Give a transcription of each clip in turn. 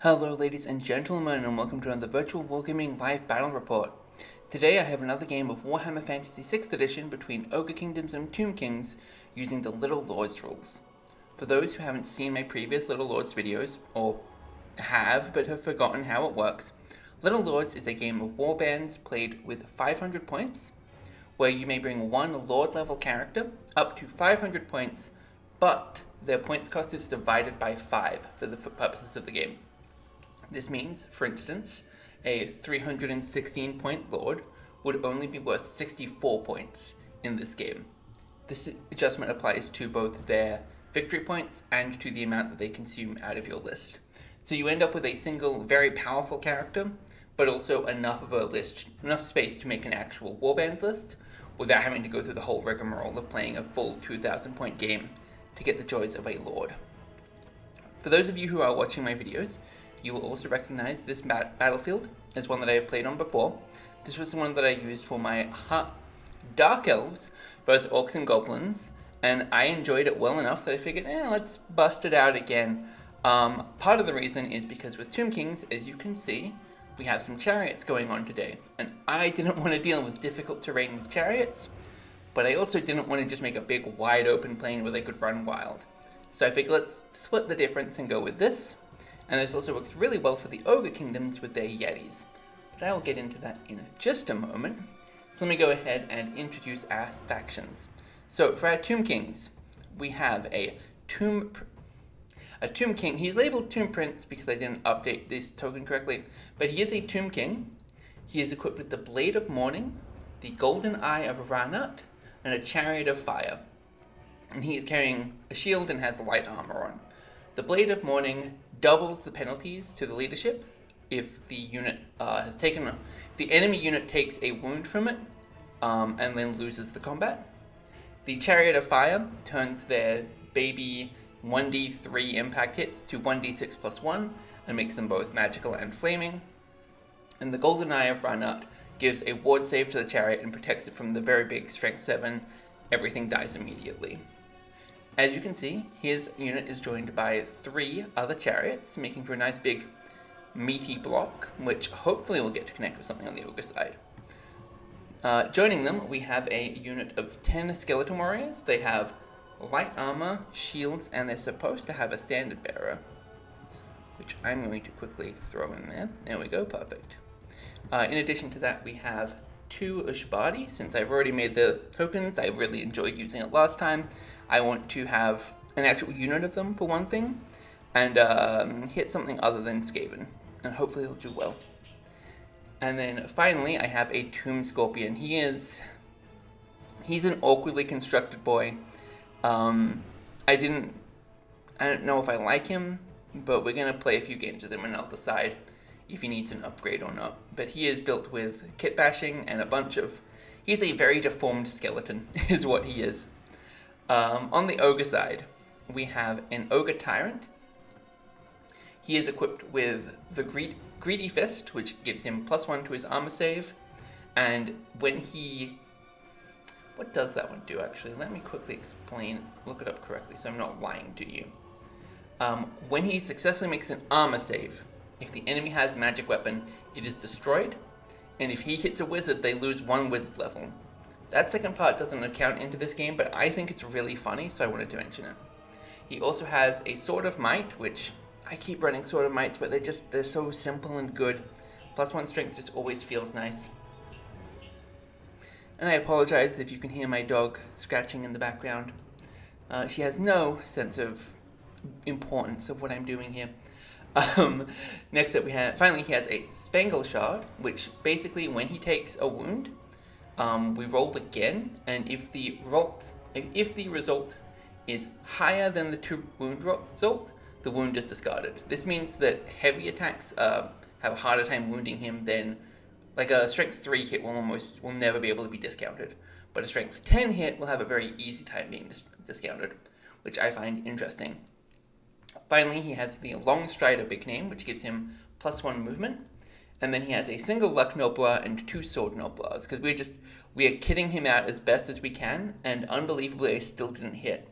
Hello ladies and gentlemen, and welcome to another virtual Wargaming live battle report. Today I have another game of Warhammer Fantasy 6th edition between Ogre Kingdoms and Tomb Kings using the Little Lords rules. For those who haven't seen my previous Little Lords videos, or have but have forgotten how it works, Little Lords is a game of Warbands played with 500 points, where you may bring one Lord level character up to 500 points, but their points cost is divided by 5 for the purposes of the game. This means, for instance, a 316 point Lord would only be worth 64 points in this game. This adjustment applies to both their victory points and to the amount that they consume out of your list. So you end up with a single, very powerful character, but also enough space to make an actual warband list without having to go through the whole rigmarole of playing a full 2,000 point game to get the joys of a Lord. For those of you who are watching my videos, you will also recognize this battlefield as one that I have played on before. This was the one that I used for my Dark Elves versus Orcs and Goblins, and I enjoyed it well enough that I figured, let's bust it out again. Part of the reason is because with Tomb Kings, as you can see, we have some chariots going on today, and I didn't want to deal with difficult terrain with chariots, but I also didn't want to just make a big wide open plain where they could run wild. So I figured let's split the difference and go with this. And this also works really well for the Ogre Kingdoms with their Yetis. But I will get into that in just a moment. So let me go ahead and introduce our factions. So for our Tomb Kings, we have a Tomb King. He's labeled Tomb Prince because I didn't update this token correctly. But he is a Tomb King. He is equipped with the Blade of Morning, the Golden Eye of Ranat, and a Chariot of Fire. And he is carrying a shield and has light armor on. The Blade of Morning doubles the penalties to the leadership if the unit the enemy unit takes a wound from it and then loses the combat. The Chariot of Fire turns their baby 1d3 impact hits to 1d6 plus 1 and makes them both magical and flaming. And the Golden Eye of Ranat gives a ward save to the chariot and protects it from the very big strength 7. Everything dies immediately. As you can see, his unit is joined by 3 other chariots, making for a nice big meaty block, which hopefully will get to connect with something on the ogre side. Joining them, we have a unit of 10 skeleton warriors. They have light armor, shields, and they're supposed to have a standard bearer, which I'm going to quickly throw in there. There we go, perfect. In addition to that, we have 2 Ushbadi. Since I've already made the tokens, I really enjoyed using it last time. I want to have an actual unit of them for one thing, and hit something other than Skaven, and hopefully they'll do well. And then finally, I have a Tomb Scorpion. He's an awkwardly constructed boy. I don't know if I like him, but we're gonna play a few games with him and I'll decide if he needs an upgrade or not. But he is built with kit bashing and he's a very deformed skeleton, is what he is. On the ogre side, we have an ogre tyrant. He is equipped with the greedy fist, which gives him +1 to his armor save. And what does that one do actually? Let me quickly look it up correctly so I'm not lying to you. When he successfully makes an armor save, if the enemy has a magic weapon, it is destroyed, and if he hits a wizard, they lose 1 wizard level. That second part doesn't account into this game, but I think it's really funny, so I wanted to mention it. He also has a Sword of Might, which I keep running Sword of Mights, but they're so simple and good. +1 strength just always feels nice. And I apologize if you can hear my dog scratching in the background. She has no sense of importance of what I'm doing here. Next up finally he has a Spangle Shard, which basically when he takes a wound, we roll again, and if the result is higher than the 2 wound result, the wound is discarded. This means that heavy attacks have a harder time wounding him than, like a strength 3 hit will never be able to be discounted, but a strength 10 hit will have a very easy time being discounted, which I find interesting. Finally, he has the Long Strider Big Name, which gives him +1 movement. And then he has a single Luck Nobler and 2 Sword Noblers, because we are kidding him out as best as we can, and unbelievably I still didn't hit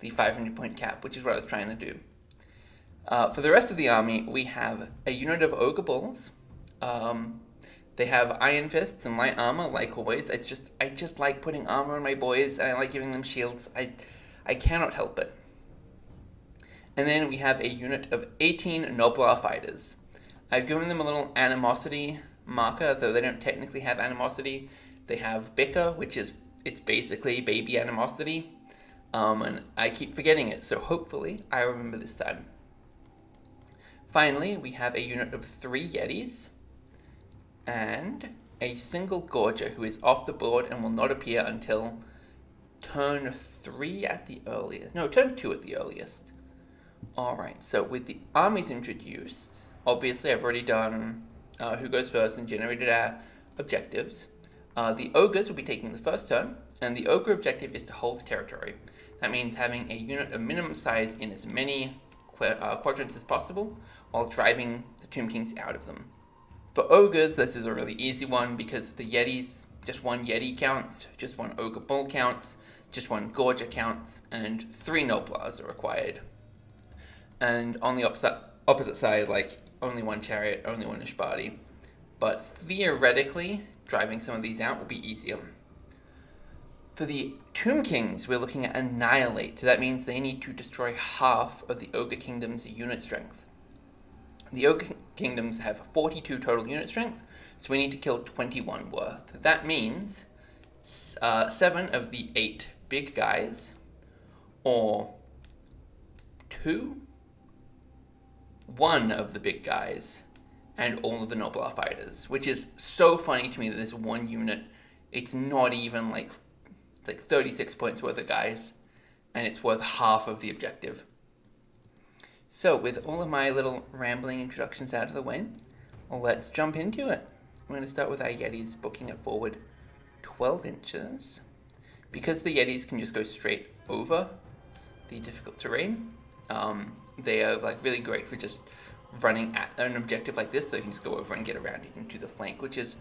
the 500 point cap, which is what I was trying to do. For the rest of the army, we have a unit of Ogre Bulls. They have Iron Fists and light armor, like always. I just like putting armor on my boys, and I like giving them shields. I cannot help it. And then we have a unit of 18 Noblar Fighters. I've given them a little animosity marker, though they don't technically have animosity. They have Bicker, it's basically baby animosity. And I keep forgetting it, so hopefully I remember this time. Finally, we have a unit of 3 Yetis, and a single Gorger who is off the board and will not appear until turn 3 at the earliest. No, turn 2 at the earliest. Alright, so with the armies introduced, obviously I've already done who goes first and generated our objectives. The Ogres will be taking the first turn, and the Ogre objective is to hold territory. That means having a unit of minimum size in as many quadrants as possible, while driving the Tomb Kings out of them. For Ogres, this is a really easy one, because the Yetis, just 1 Yeti counts, just 1 Ogre Bull counts, just 1 Gorger counts, and 3 Noblars are required. And on the opposite side, like, only 1 Chariot, only 1 Ishbadi. But theoretically, driving some of these out will be easier. For the Tomb Kings, we're looking at Annihilate. That means they need to destroy half of the Ogre Kingdom's unit strength. The Ogre Kingdoms have 42 total unit strength, so we need to kill 21 worth. That means 7 of the 8 big guys, or 1 of the big guys, and all of the Noblar Fighters, which is so funny to me that this one unit, it's not even like 36 points worth of guys, and it's worth half of the objective. So with all of my little rambling introductions out of the way, let's jump into it. We're going to start with our Yetis, booking it forward 12 inches. Because the Yetis can just go straight over the difficult terrain, they are really great for just running at an objective like this, so you can just go over and get around it into the flank, which is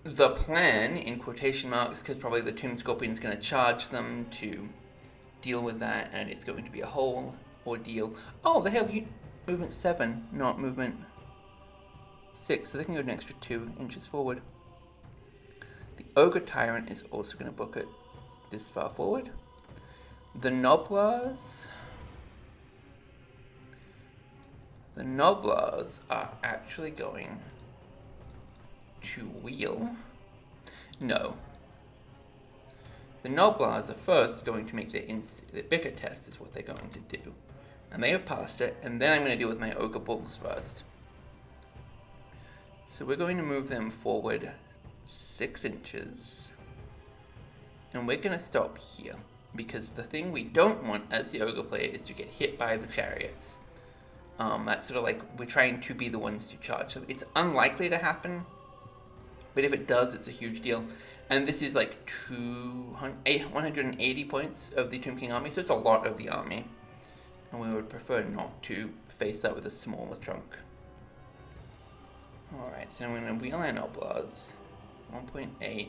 the plan, in quotation marks, because probably the Tomb Scorpion is going to charge them to deal with that, and it's going to be a whole ordeal. Oh, they have movement 7, not movement 6, so they can go an extra 2 inches forward. The Ogre Tyrant is also going to book it this far forward. The Noblars are actually going to wheel. No. The Noblars are first going to make the Bicker test is what they're going to do. And they have passed it, and then I'm going to deal with my Ogre Bulls first. So we're going to move them forward 6 inches. And we're going to stop here, because the thing we don't want as the Ogre player is to get hit by the chariots. That's sort of like we're trying to be the ones to charge. So it's unlikely to happen, but if it does, it's a huge deal. And this is like 180 points of the Tomb King army, so it's a lot of the army. And we would prefer not to face that with a smaller chunk. Alright, so now we're going to wheel our Noblars. 1.8.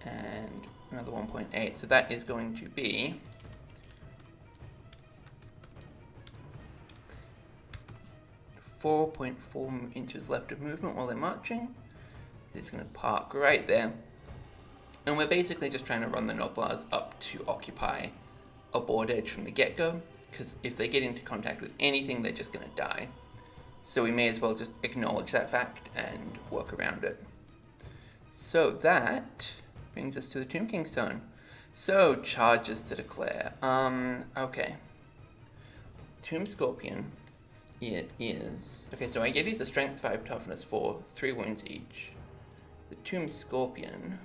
And another 1.8. So that is going to be 4.4 inches left of movement while they're marching. So it's going to park right there. And we're basically just trying to run the Noblars up to occupy a board edge from the get-go, because if they get into contact with anything, they're just going to die. So we may as well just acknowledge that fact and work around it. So that brings us to the Tomb King's turn. So, charges to declare. Okay. Tomb Scorpion, it is... Okay, so our Yetis are Strength 5, Toughness 4, 3 wounds each. The Tomb Scorpion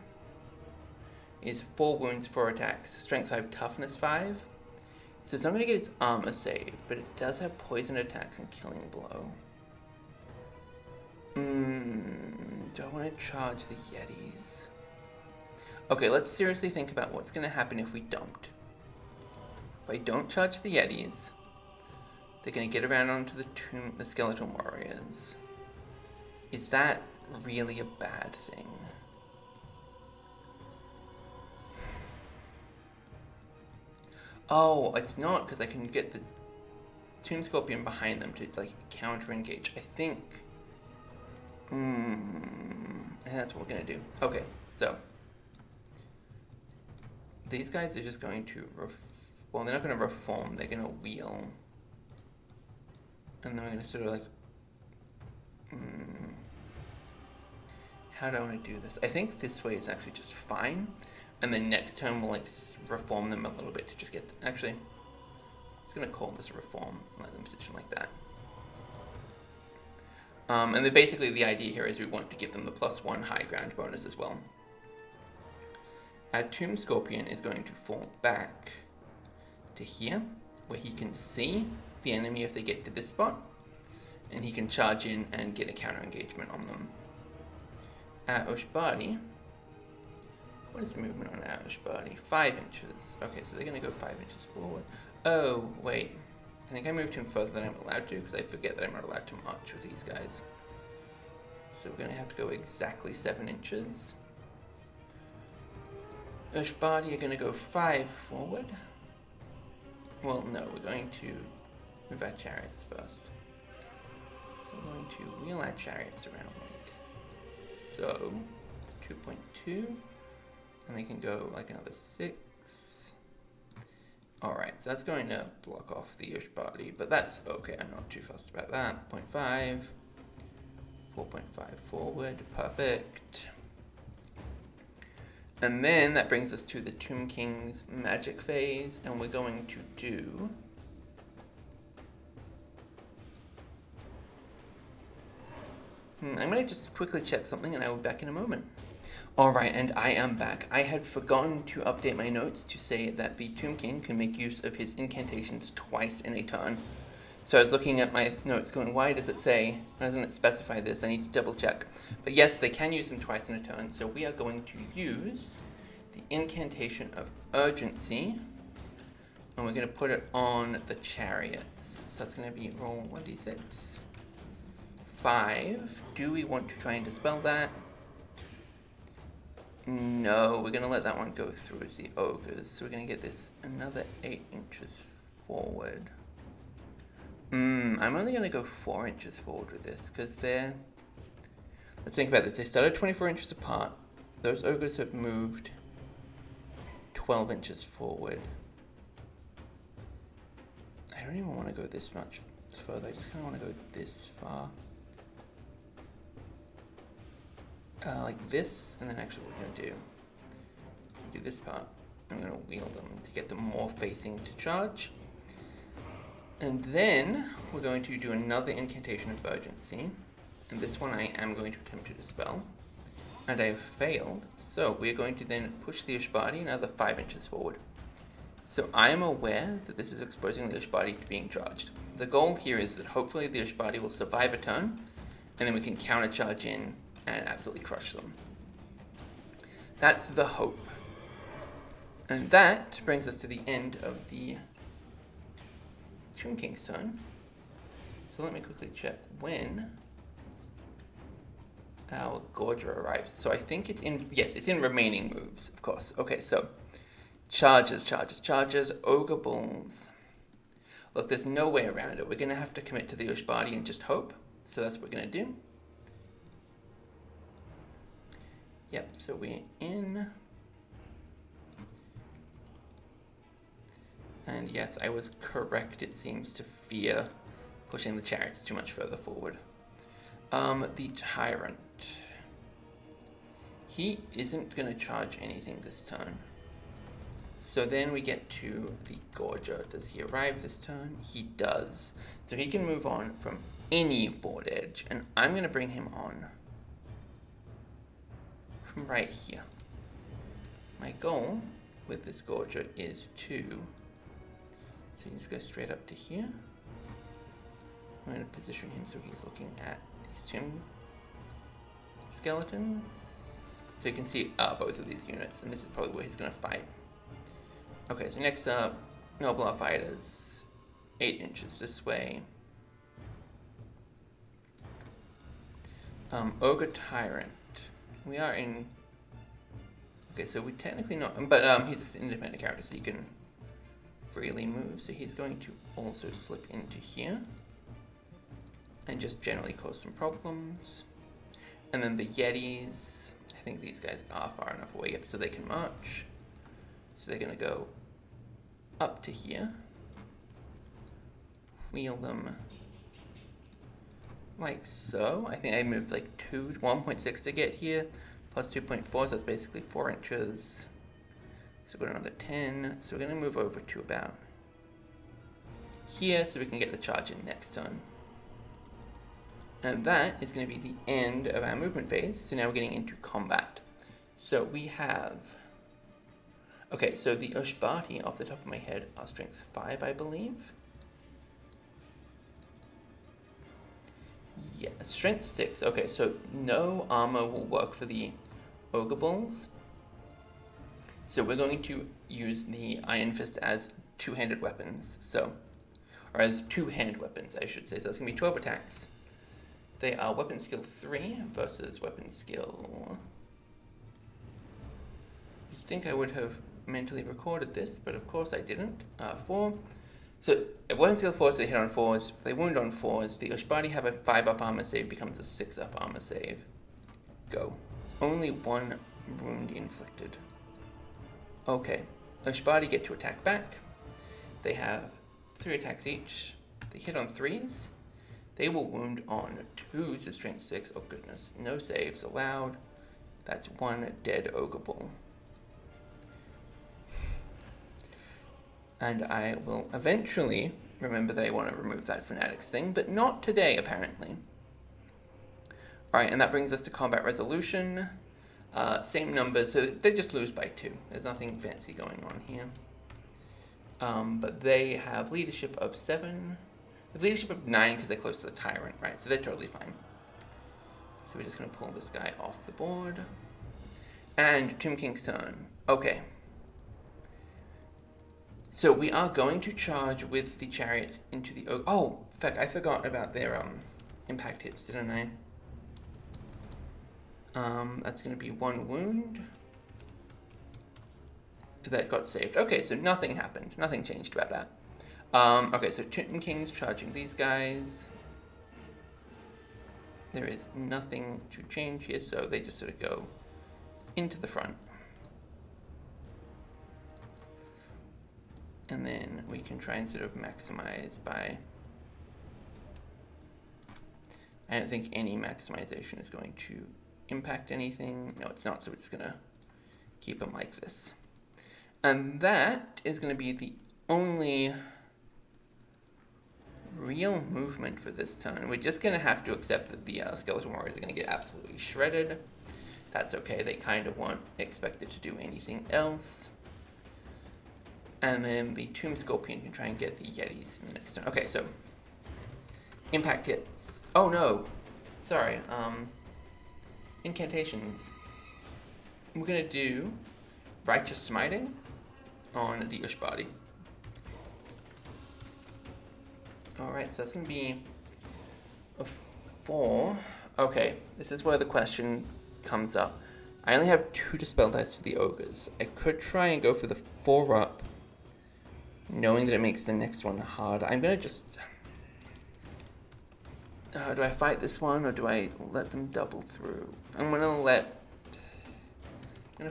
is 4 wounds, 4 attacks, Strength 5, Toughness 5. So it's not going to get its armor save, but it does have poison attacks and killing blow. Do I want to charge the Yetis? Okay, let's seriously think about what's going to happen if we don't. If I don't charge the Yetis, they're going to get around onto the Skeleton Warriors. Is that really a bad thing? Oh, it's not, because I can get the Tomb Scorpion behind them to, like, counter-engage. I think that's what we're going to do. Okay, so these guys are just going to, well, they're not going to reform, they're going to wheel. And then we're going to sort of, like, how do I want to do this? I think this way is actually just fine. And then next turn we'll, like, reform them a little bit to just get, actually, it's going to call this a reform and let them position like that. And then basically the idea here is we want to give them the +1 high ground bonus as well. Our Tomb Scorpion is going to fall back to here, where he can see the enemy if they get to this spot, and he can charge in and get a counter engagement on them. Our Ushbadi, what is the movement on our Ushbadi? 5 inches. Okay, so they're going to go 5 inches forward. Oh, wait. I think I moved him further than I'm allowed to, because I forget that I'm not allowed to march with these guys. So we're going to have to go exactly 7 inches. Ushbadi are going to go 5 forward. Well, no, we're going to move our chariots first. So we're going to wheel our chariots around like so. 2.2. And they can go like another 6. Alright, so that's going to block off the Ushbadi, but that's okay, I'm not too fussed about that. 0.5. 4.5 forward, perfect. And then that brings us to the Tomb King's magic phase, and we're going to do I'm going to just quickly check something and I will be back in a moment. Alright, and I am back. I had forgotten to update my notes to say that the Tomb King can make use of his incantations twice in a turn. So I was looking at my notes going, why does it say, why doesn't it specify this? I need to double check. But yes, they can use them twice in a turn, so we are going to use the incantation of urgency, and we're going to put it on the chariots. So that's going to be roll 1d6. 5. Do we want to try and dispel that? No, we're going to let that one go through as the ogres. So we're going to get this another 8 inches forward. I'm only going to go 4 inches forward with this, because they're... Let's think about this. They started 24 inches apart. Those ogres have moved 12 inches forward. I don't even want to go this much further. I just kind of want to go this far. Like this, and then actually what we're going to do this part. I'm going to wheel them to get them more facing to charge. And then we're going to do another incantation of urgency. And this one I am going to attempt to dispel. And I have failed. So we're going to then push the Ushbadi another 5 inches forward. So I am aware that this is exposing the Ushbadi to being charged. The goal here is that hopefully the Ushbadi will survive a turn, and then we can countercharge in and absolutely crush them. That's the hope. And that brings us to the end of the Tomb King's turn. So let me quickly check when our Gorger arrives. So I think it's in, yes, it's in remaining moves, of course. Okay, so charges, Ogre Bulls. Look, there's no way around it. We're going to have to commit to the Ushbadi and just hope. So that's what we're going to do. Yep, so we're in. And yes, I was correct, it seems, to fear pushing the chariots too much further forward. The Tyrant. He isn't going to charge anything this turn. So then we get to the Gorger. Does he arrive this turn? He does. So he can move on from any board edge, and I'm going to bring him on from right here. My goal with this Gorger is to, so you just go straight up to here. I'm going to position him so he's looking at these tomb skeletons. So you can see both of these units, and this is probably where he's going to fight. Okay, so next up, Noblar Fighters, 8 inches this way. Ogre Tyrant. We are in... Okay, so we technically not... But he's an independent character, so he can freely move, so he's going to also slip into here and just generally cause some problems. And then the Yetis, I think these guys are far enough away so they can march. So they're going to go up to here, wheel them like so. I think I moved like 1.6 to get here, plus 2.4, so that's basically 4 inches. So we've got another 10, so we're going to move over to about here so we can get the charge in next turn. And that is going to be the end of our movement phase, so now we're getting into combat. So we have... Okay, so the Ushbati, off the top of my head, are strength 5, I believe. Yeah, strength 6. Okay, so no armor will work for the Ogre Bulls. So we're going to use the Iron Fist as two-handed weapons, or as two-hand weapons, I should say. So it's going to be 12 attacks. They are weapon skill 3 versus weapon skill... You'd think I would have mentally recorded this, but of course I didn't. 4. So weapon skill 4, so they hit on 4s. If they wound on 4s, the Ushbati have a 5-up armor save, becomes a 6-up armor save. Go. Only 1 wound inflicted. Okay, Ushbati get to attack back. They have 3 attacks each. They hit on 3s. They will wound on 2s of strength 6. Oh goodness, no saves allowed. That's 1 dead Ogre Bull. And I will eventually remember that I want to remove that Fanatics thing, but not today, apparently. Alright, and that brings us to combat resolution. Same numbers, so they just lose by 2. There's nothing fancy going on here. But they have leadership of 7. They have leadership of 9 because they're close to the Tyrant, right? So they're totally fine. So we're just going to pull this guy off the board. And Tomb King's turn. Okay. So we are going to charge with the chariots into the... Oh, in fact, I forgot about their impact hits, didn't I? That's going to be 1 wound. That got saved. Okay, so nothing happened. Nothing changed about that. Okay, so Tomb King's charging these guys. There is nothing to change here, so they just sort of go into the front. And then we can try and sort of maximize by... I don't think any maximization is going to impact anything. No, it's not, so we're just going to keep them like this. And that is going to be the only real movement for this turn. We're just going to have to accept that the Skeleton Warriors are going to get absolutely shredded. That's okay, they kind of weren't expected to do anything else. And then the Tomb Scorpion can try and get the Yetis in the next turn. Okay, so impact hits. Oh no, sorry. Incantations. We're gonna do Righteous Smiting on the Ushbati. Alright, so that's gonna be a 4. Okay, this is where the question comes up. I only have 2 Dispel Dice for the Ogres. I could try and go for the 4-up, knowing that it makes the next one hard. I'm gonna just... do I fight this one, or do I let them double through? I'm gonna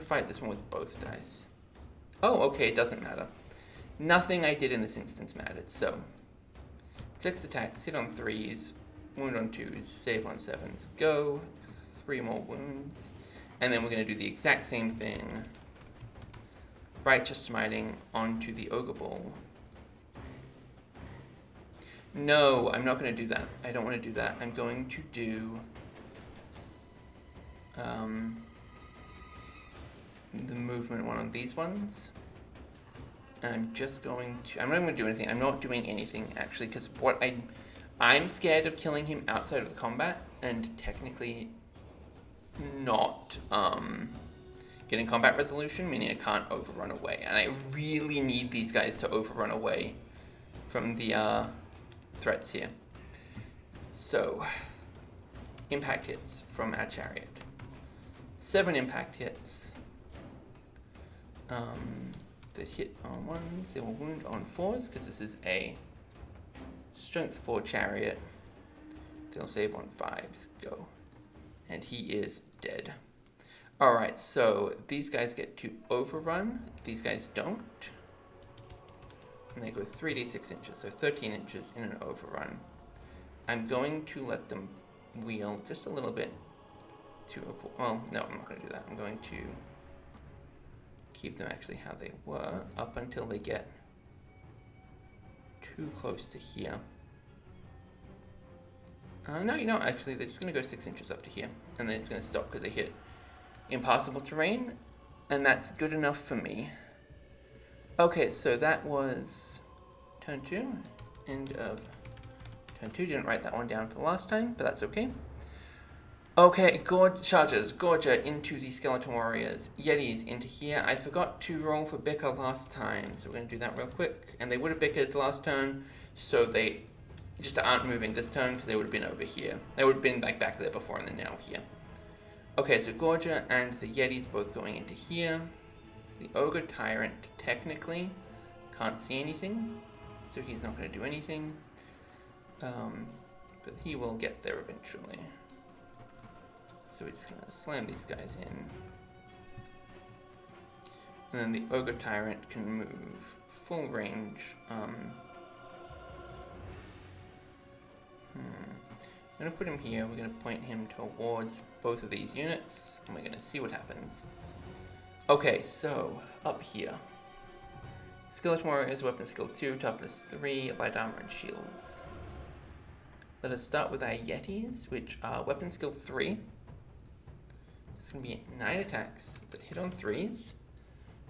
fight this one with both dice. Oh, okay, it doesn't matter. Nothing I did in this instance mattered, so... 6 attacks, hit on 3s, wound on 2s, save on 7s, go. 3 more wounds. And then we're gonna do the exact same thing. Righteous Smiting onto the Ogre Bull. No, I'm not going to do that. I don't want to do that. I'm going to do the movement one on these ones. And I'm just going to... I'm not going to do anything. I'm not doing anything, actually, because what I'm scared of killing him outside of the combat, and technically not... getting combat resolution, meaning I can't overrun away. And I really need these guys to overrun away from the threats here. So, impact hits from our chariot. 7 impact hits. that hit on 1s, they will wound on 4s, because this is a strength 4 chariot. They'll save on 5s. Go. And he is dead. Alright, so these guys get to overrun. These guys don't. And they go 3d6 inches, so 13 inches in an overrun. I'm going to let them wheel just a little bit to avoid... Well, no, I'm not going to do that. I'm going to keep them actually how they were up until they get too close to here. No, you know, actually, they're just going to go 6 inches up to here. And then it's going to stop because they hit impossible terrain. And that's good enough for me. Okay, so that was turn 2. End of turn 2. Didn't write that one down for the last time, but that's okay. Okay, charges. Gorger into the Skeleton Warriors. Yetis into here. I forgot to roll for bicker last time, so we're going to do that real quick. And they would have bickered last turn, so they just aren't moving this turn because they would have been over here. They would have been like back there before and then now here. Okay, so Gorger and the Yetis both going into here. The Ogre Tyrant technically can't see anything, so he's not going to do anything. But he will get there eventually. So we're just going to slam these guys in. And then the Ogre Tyrant can move full range. I'm going to put him here. We're going to point him towards both of these units, and we're going to see what happens. Okay, so up here. Skeleton Warriors, weapon skill 2, toughness 3, light armor and shields. Let us start with our Yetis, which are weapon skill 3. It's going to be 9 attacks that hit on 3s,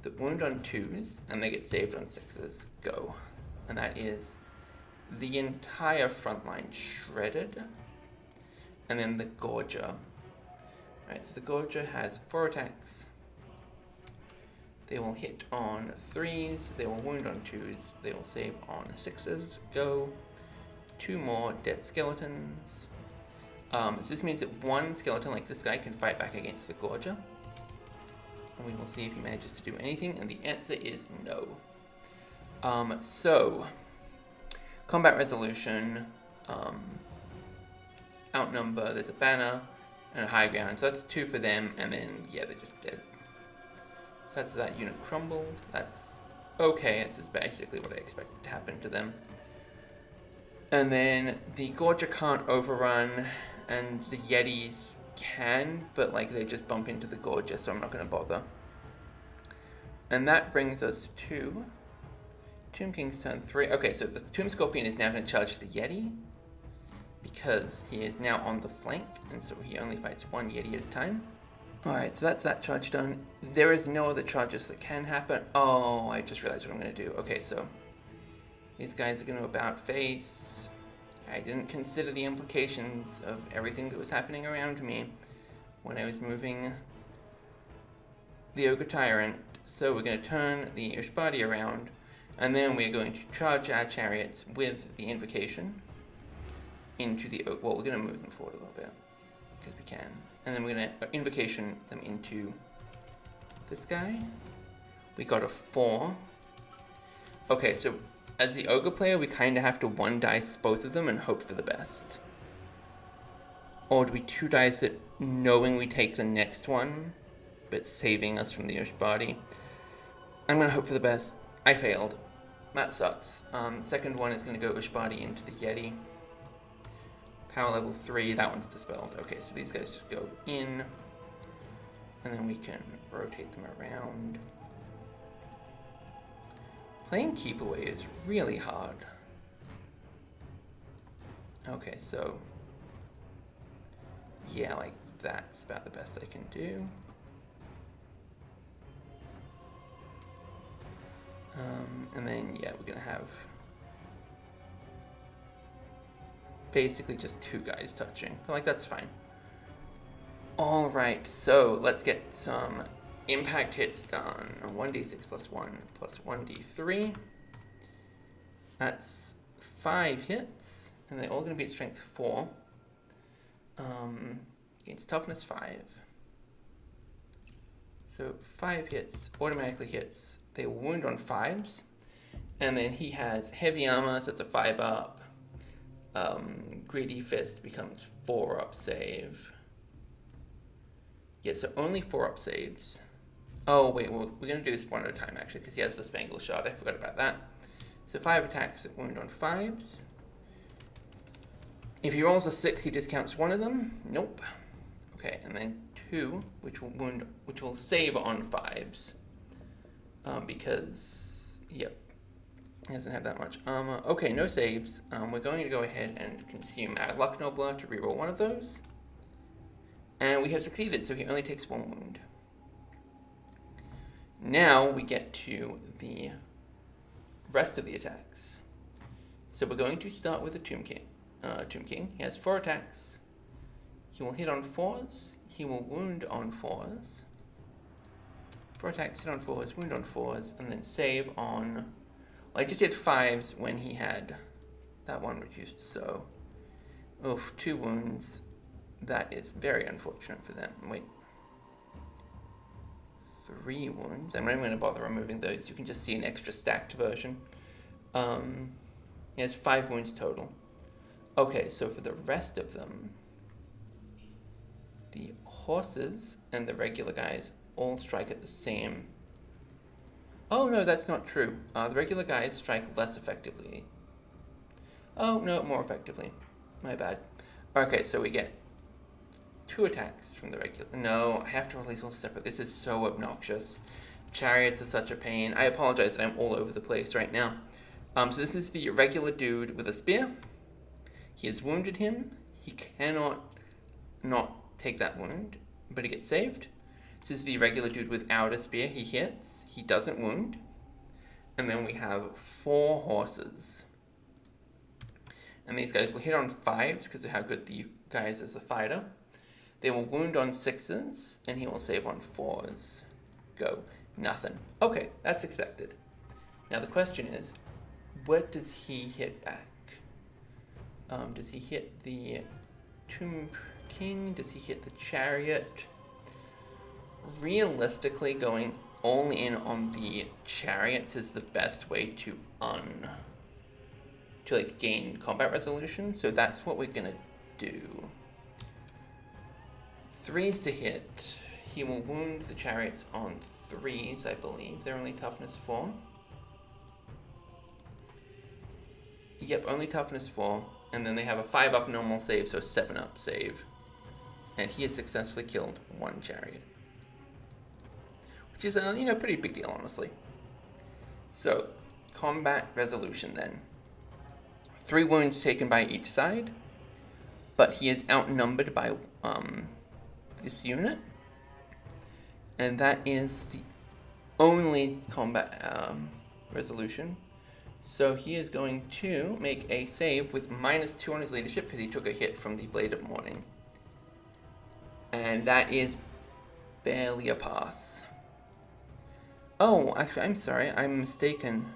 that wound on 2s, and they get saved on 6s. Go. And that is the entire front line shredded. And then the Gorger. Alright, so the Gorger has 4 attacks. They will hit on 3s, they will wound on 2s, they will save on 6s. Go. 2 more dead skeletons. So this means that one skeleton like this guy can fight back against the Gorger. And we will see if he manages to do anything, and the answer is no. So, combat resolution, outnumber, there's a banner, and a high ground. So that's 2 for them, and then, yeah, they're just dead. So that's that unit crumbled. That's okay. This is basically what I expected to happen to them. And then the Gorger can't overrun, and the Yetis can, but like they just bump into the Gorger, so I'm not going to bother. And that brings us to Tomb King's turn 3. Okay, so the Tomb Scorpion is now going to charge the Yeti, because he is now on the flank, and so he only fights one Yeti at a time. Alright, so that's that charge done. There is no other charges that can happen. Oh, I just realized what I'm going to do. Okay, so these guys are going to about face. I didn't consider the implications of everything that was happening around me when I was moving the Ogre Tyrant. So we're going to turn the Ushbadi around, and then we're going to charge our chariots with the invocation into the Ogre. Well, we're going to move them forward a little bit, because we can. And then we're going to invocation them into this guy. We got a 4. Okay, so as the Ogre player, we kind of have to 1-dice both of them and hope for the best. Or do we 2-dice it knowing we take the next one, but saving us from the Ushbadi? I'm going to hope for the best. I failed. That sucks. Second one is going to go Ushbadi into the Yeti. Power level 3, that one's dispelled. Okay, so these guys just go in, and then we can rotate them around. Playing keep away is really hard. Okay, so yeah, like that's about the best I can do. And then yeah, we're gonna have basically just 2 guys touching. But like that's fine. Alright, so let's get some impact hits done. 1d6 plus 1 plus 1d3. That's 5 hits, and they're all going to be at strength 4. Against toughness 5. So 5 hits, automatically hits. They will wound on 5s. And then he has heavy armor, so it's a 5 up. Greedy Fist becomes 4 up save. Yeah, so only 4 up saves. Oh, wait, well, we're going to do this one at a time, actually, because he has the Spangle Shot. I forgot about that. So 5 attacks that wound on 5s. If he rolls a 6, he discounts one of them. Nope. Okay, and then 2, which will save on 5s. Because, yep, he doesn't have that much armor. Okay, no saves. We're going to go ahead and consume our Luck Nobler to reroll one of those. And we have succeeded, so he only takes 1 wound. Now we get to the rest of the attacks. So we're going to start with the Tomb King. He has 4 attacks. He will hit on 4s. He will wound on 4s. 4 attacks, hit on 4s, wound on 4s, and then save on... Well, I just did 5s when he had that one reduced, so... Oof, 2 wounds. That is very unfortunate for them. Wait. 3 wounds. I'm not even going to bother removing those. You can just see an extra stacked version. He has 5 wounds total. Okay, so for the rest of them, the horses and the regular guys all strike at the same... Oh, no, that's not true. The regular guys strike less effectively. Oh, no, more effectively. My bad. Okay, so we get 2 attacks from the regular... No, I have to release all separate. This is so obnoxious. Chariots are such a pain. I apologize that I'm all over the place right now. So this is the regular dude with a spear. He has wounded him. He cannot not take that wound, but he gets saved. This is the regular dude without a spear. He hits. He doesn't wound. And then we have 4 horses. And these guys will hit on 5s because of how good the guy is as a fighter. They will wound on 6s, and he will save on 4s. Go. Nothing. Okay, that's expected. Now the question is, what does he hit back? Does he hit the Tomb King? Does he hit the Chariot? Realistically, going all in on the Chariots is the best way to gain combat resolution. So that's what we're gonna do. 3s to hit. He will wound the Chariots on 3s, I believe. They're only toughness 4. Yep, only toughness 4. And then they have a 5 up normal save, so 7 up save. And he has successfully killed 1 Chariot. Which is a, pretty big deal, honestly. So, combat resolution then. 3 wounds taken by each side. But he is outnumbered by this unit. And that is the only combat resolution. So he is going to make a save with -2 on his leadership because he took a hit from the Blade of Morning. And that is barely a pass. Oh, actually, I'm sorry. I'm mistaken.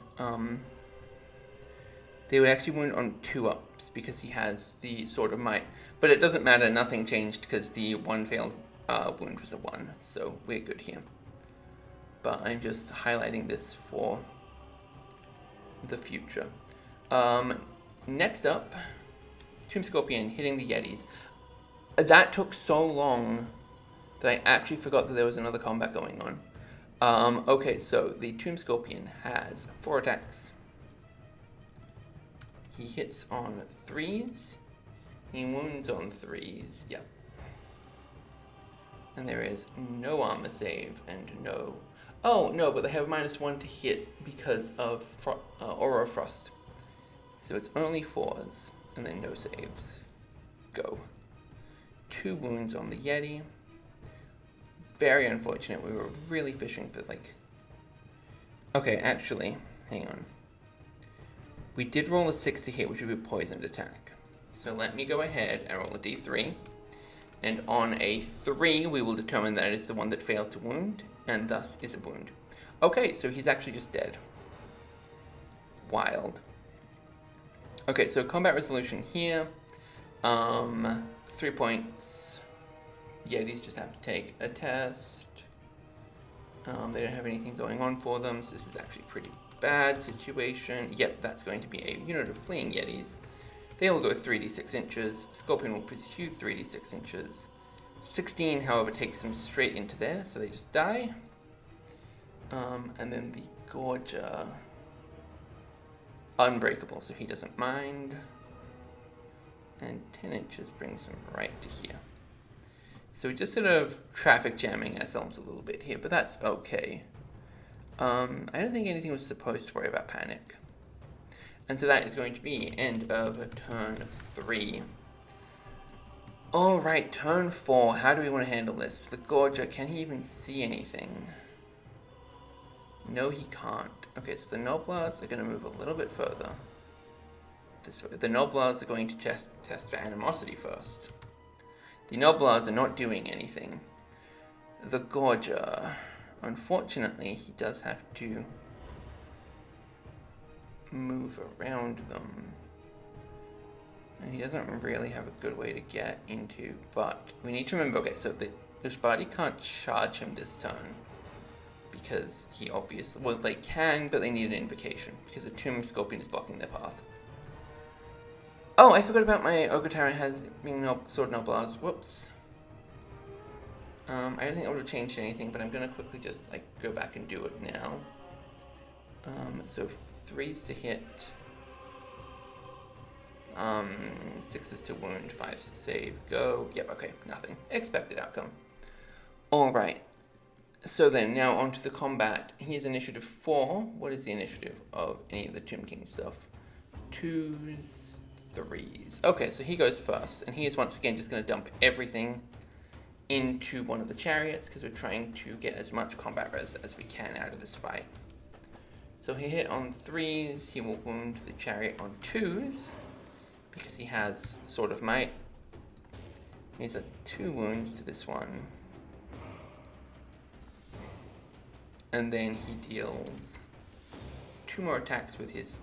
They would actually wound on 2 ups because he has the Sword of Might. But it doesn't matter. Nothing changed because the 1 failed wound was a 1. So we're good here. But I'm just highlighting this for the future. Next up, Tomb Scorpion hitting the Yetis. That took so long that I actually forgot that there was another combat going on. Okay, so the Tomb Scorpion has 4 attacks. He hits on 3s. He wounds on 3s. Yep. And there is no armor save and no... Oh, no, but they have -1 to hit because of Aura of Frost. So it's only 4s, and then no saves. Go. 2 wounds on the Yeti. Very unfortunate. We were really fishing for, Okay, actually, hang on. We did roll a 6 to hit, which would be a poisoned attack. So let me go ahead and roll a d3. And on a 3, we will determine that it is the one that failed to wound, and thus is a wound. Okay, so he's actually just dead. Wild. Okay, so combat resolution here. 3 points. Yetis just have to take a test. They don't have anything going on for them, so this is actually a pretty bad situation. Yep, that's going to be a unit of fleeing yetis. They will go 3d6 inches. Scorpion will pursue 3d6 inches. 16, however, takes them straight into there, so they just die. And then the Gorger, unbreakable, so he doesn't mind. And 10 inches brings them right to here. So we're just sort of traffic jamming ourselves a little bit here, but that's okay. I don't think anything was supposed to worry about panic. And so that is going to be end of turn 3. Alright, turn 4. How do we want to handle this? The Gorger, can he even see anything? No, he can't. Okay, so the Noblars are going to move a little bit further. This way. The Noblars are going to test for animosity first. The Noblars are not doing anything. The Gorger, unfortunately, he does have to move around them. And he doesn't really have a good way to get into, but we need to remember, okay, so the Ushbadi can't charge him this turn. Because he obviously, well, they can, but they need an invocation, because the Tomb Scorpion is blocking their path. Oh, I forgot about my Ogre Tyrant has being Sword Noblars. Whoops. I don't think I would have changed anything, but I'm going to quickly just like go back and do it now. So 3s to hit, 6s to wound, 5s to save, go. Yep, okay, nothing. Expected outcome. Alright. So then, now onto the combat. Here's initiative 4. What is the initiative of any of the Tomb King stuff? 2s, 3s. Okay, so he goes first, and he is once again just going to dump everything into one of the chariots, because we're trying to get as much combat res as we can out of this fight. So he hit on 3s, he will wound the chariot on 2s, because he has Sword of Might. He's at 2 wounds to this one. And then he deals 2 more attacks with his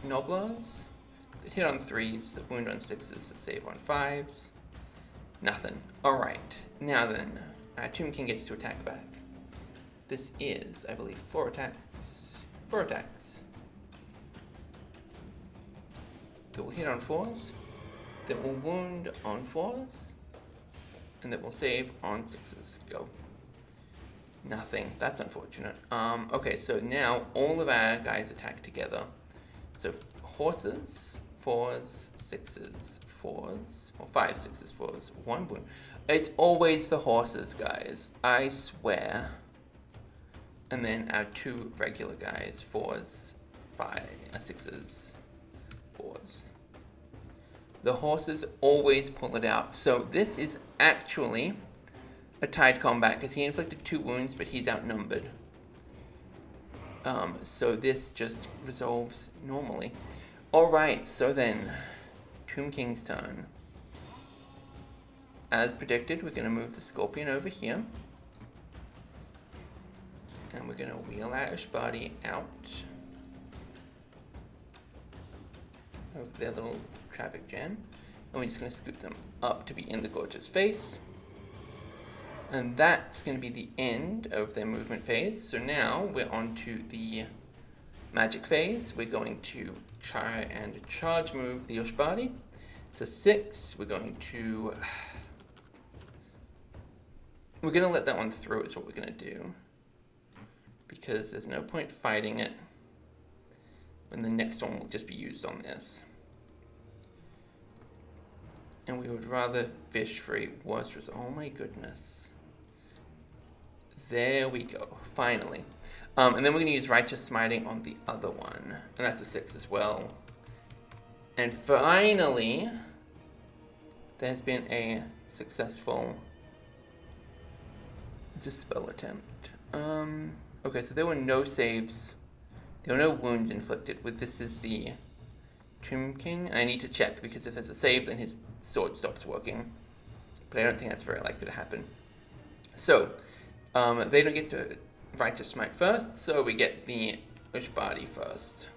Noblars. The hit on 3s, the wound on 6s, the save on 5s. Nothing. Alright, now then, Tomb King gets to attack back. This is, I believe, 4 attacks. 4 attacks. That will hit on 4s, that will wound on 4s, and that will save on 6s. Go. Nothing. That's unfortunate. Okay, so now all of our guys attack together. So horses, 4s, 6s, 4s, or 5s, 6s, 4s, 1 wound. It's always the horses, guys. I swear. And then our 2 regular guys, 4s, 6s, 4s. The horses always pull it out. So this is actually a tied combat, because he inflicted 2 wounds, but he's outnumbered. So this just resolves normally. Alright, so then, Tomb King's turn. As predicted, we're going to move the Scorpion over here. And we're going to wheel our Ushbadi out of their little traffic jam. And we're just going to scoot them up to be in the Gorger's face. And that's going to be the end of their movement phase. So now we're on to the magic phase. We're going to try and charge move the Ushbadi. It's a 6. We're going to let that one through is what we're going to do. Because there's no point fighting it when the next one will just be used on this. And we would rather fish for a worse result. Oh my goodness. There we go, finally. And then we're going to use Righteous Smiting on the other one. And that's a 6 as well. And finally, there has been a successful Dispel attempt. Okay, so there were no saves. There were no wounds inflicted. With this is the Tomb King. And I need to check, because if there's a save, then his sword stops working. But I don't think that's very likely to happen. So, they don't get to Righteous Smite first, so we get the Ushbadi first.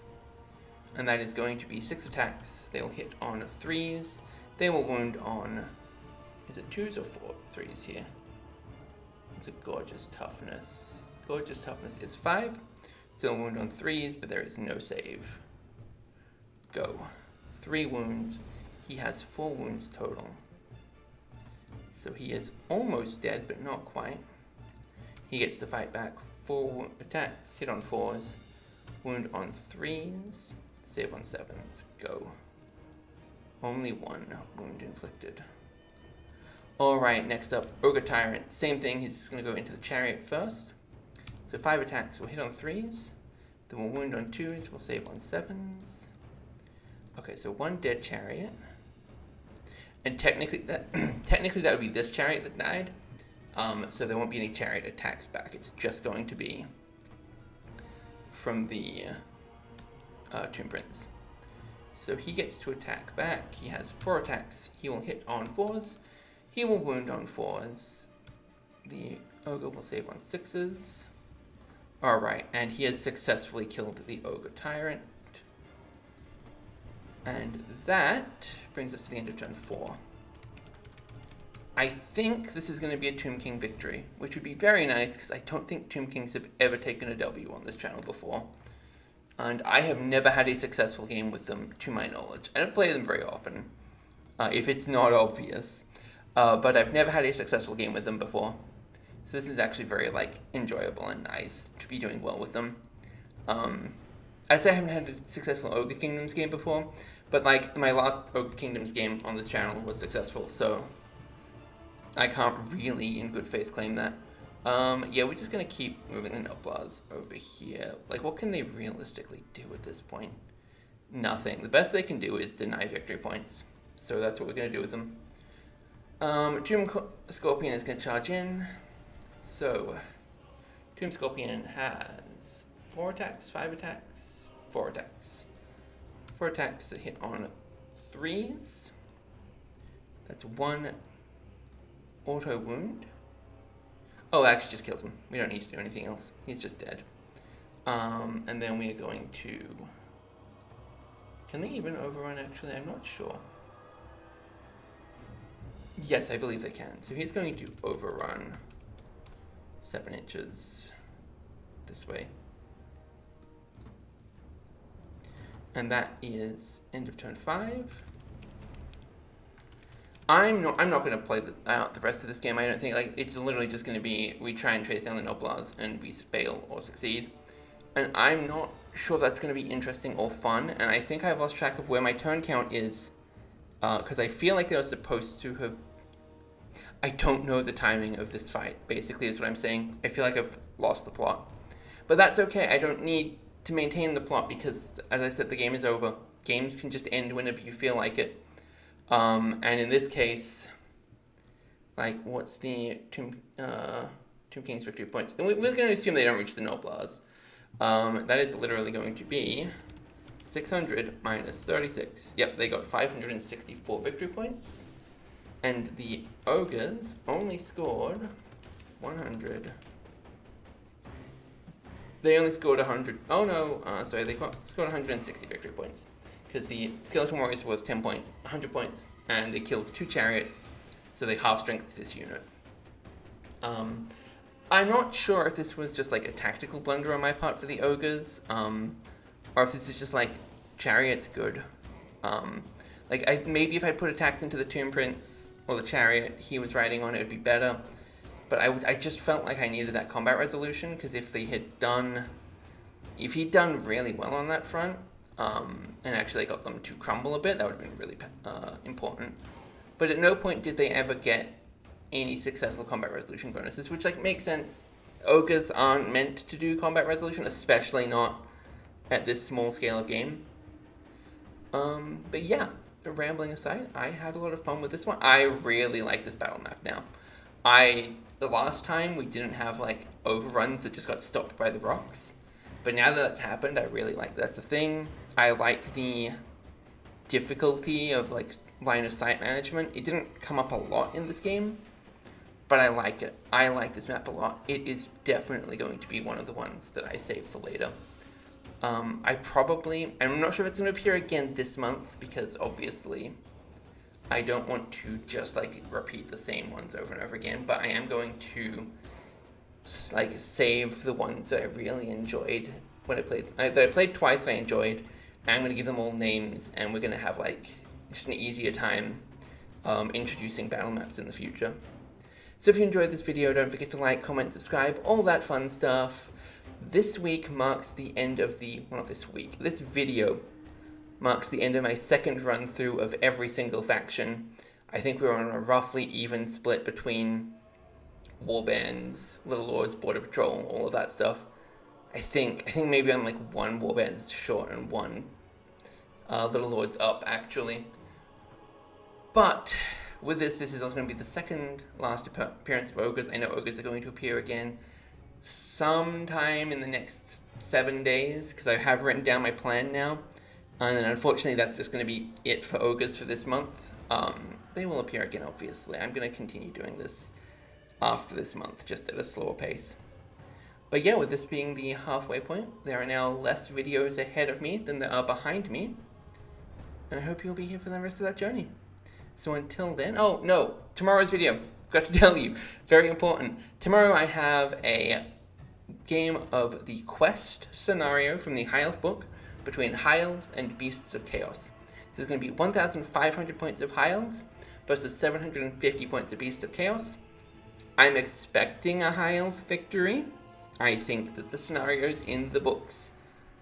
And that is going to be 6 attacks. They will hit on 3s. They will wound on, is it 2s or 3s here? It's a gorgeous toughness. Gorgeous toughness is 5. Still wound on 3s, but there is no save. Go. 3 wounds. He has 4 wounds total. So he is almost dead, but not quite. He gets to fight back. 4 attacks, hit on 4s, wound on 3s, save on 7s. Go. Only 1 wound inflicted. Alright, next up, Ogre Tyrant. Same thing, he's just going to go into the chariot first. So 5 attacks will hit on 3s, then we'll wound on 2s, we'll save on 7s. Okay, so 1 dead chariot. And technically that would be this chariot that died. So there won't be any chariot attacks back. It's just going to be from the Tomb Prince. So he gets to attack back. He has 4 attacks. He will hit on 4s. He will wound on 4s. The Ogre will save on 6s. Alright, and he has successfully killed the Ogre Tyrant. And that brings us to the end of turn 4. I think this is going to be a Tomb King victory, which would be very nice because I don't think Tomb Kings have ever taken a W on this channel before. And I have never had a successful game with them, to my knowledge. I don't play them very often, if it's not obvious. But I've never had a successful game with them before. So this is actually very, enjoyable and nice to be doing well with them. I'd say I haven't had a successful Ogre Kingdoms game before, but, my last Ogre Kingdoms game on this channel was successful, so I can't really, in good faith, claim that. Yeah, we're just going to keep moving the Noblars over here. What can they realistically do at this point? Nothing. The best they can do is deny victory points. So that's what we're going to do with them. Tomb Scorpion is going to charge in. So, Tomb Scorpion has 4 attacks, 5 attacks, 4 attacks. 4 attacks that hit on 3s. That's 1 auto wound. Oh, it actually just kills him. We don't need to do anything else. He's just dead. And then we are going to... Can they even overrun, actually? I'm not sure. Yes, I believe they can. So he's going to overrun 7 inches this way. And that is end of turn 5. I'm not going to play out the rest of this game. I don't think, it's literally just going to be, we try and trace down the Noblars and we fail or succeed. And I'm not sure that's going to be interesting or fun. And I think I've lost track of where my turn count is. Because I feel like they were supposed to have... I don't know the timing of this fight, basically, is what I'm saying. I feel like I've lost the plot. But that's okay. I don't need to maintain the plot because, as I said, the game is over. Games can just end whenever you feel like it. And in this case, what's the Tomb King's victory points? And we're going to assume they don't reach the Noblars. That is literally going to be 600 minus 36. Yep, they got 564 victory points. And the Ogres only scored 100. They only scored 100. Oh no, sorry, they scored 160 victory points. Because the Skeleton Warriors were worth 100 points, and they killed 2 chariots, so they half-strengthed this unit. I'm not sure if this was just a tactical blunder on my part for the Ogres, or if this is just chariots good. Maybe if I put attacks into the Tomb Prince or the chariot he was riding on, it would be better. But I just felt like I needed that combat resolution, because if he'd done really well on that front, and actually got them to crumble a bit, that would have been really important. But at no point did they ever get any successful combat resolution bonuses, which makes sense. Ogres aren't meant to do combat resolution, especially not at this small scale of game. But yeah, rambling aside, I had a lot of fun with this one. I really like this battle map now. The last time we didn't have overruns that just got stopped by the rocks. But now that that's happened, I really like that's a thing. I like the difficulty of line of sight management. It didn't come up a lot in this game, but I like it. I like this map a lot. It is definitely going to be one of the ones that I save for later. I'm not sure if it's going to appear again this month, because obviously I don't want to just repeat the same ones over and over again, but I am going to like save the ones that I really enjoyed when I played, that I played twice and I enjoyed. I'm gonna give them all names, and we're gonna have like just an easier time introducing battle maps in the future. So if you enjoyed this video, don't forget to like, comment, subscribe, all that fun stuff. This week marks the end of the, well, not this week, this video marks the end of my second run through of every single faction. I think we were on a roughly even split between Warbands, Little Lords, Border Patrol, all of that stuff. I think maybe I'm like one Warbands short and one Little Lords up, actually. But with this is also going to be the second last appearance of Ogres. I know Ogres are going to appear again sometime in the next 7 days, because I have written down my plan now. And then unfortunately that's just going to be it for Ogres for this month. They will appear again, obviously. I'm going to continue doing this after this month, just at a slower pace. But yeah, with this being the halfway point, there are now less videos ahead of me than there are behind me. And I hope you'll be here for the rest of that journey. So until then, oh no, tomorrow's video, forgot to tell you, very important. Tomorrow I have a game of the quest scenario from the High Elf book between High Elves and Beasts of Chaos. So there's going to be 1,500 points of High Elves versus 750 points of Beasts of Chaos. I'm expecting a High Elf victory. I think that the scenarios in the books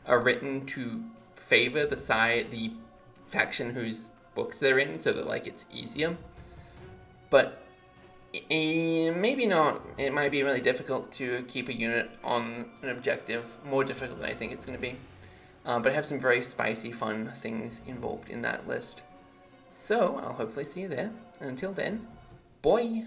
are written to favor the faction whose books they're in, so that like it's easier. But maybe not. It might be really difficult to keep a unit on an objective, more difficult than I think it's going to be. But I have some very spicy, fun things involved in that list. So I'll hopefully see you there. And until then, bye!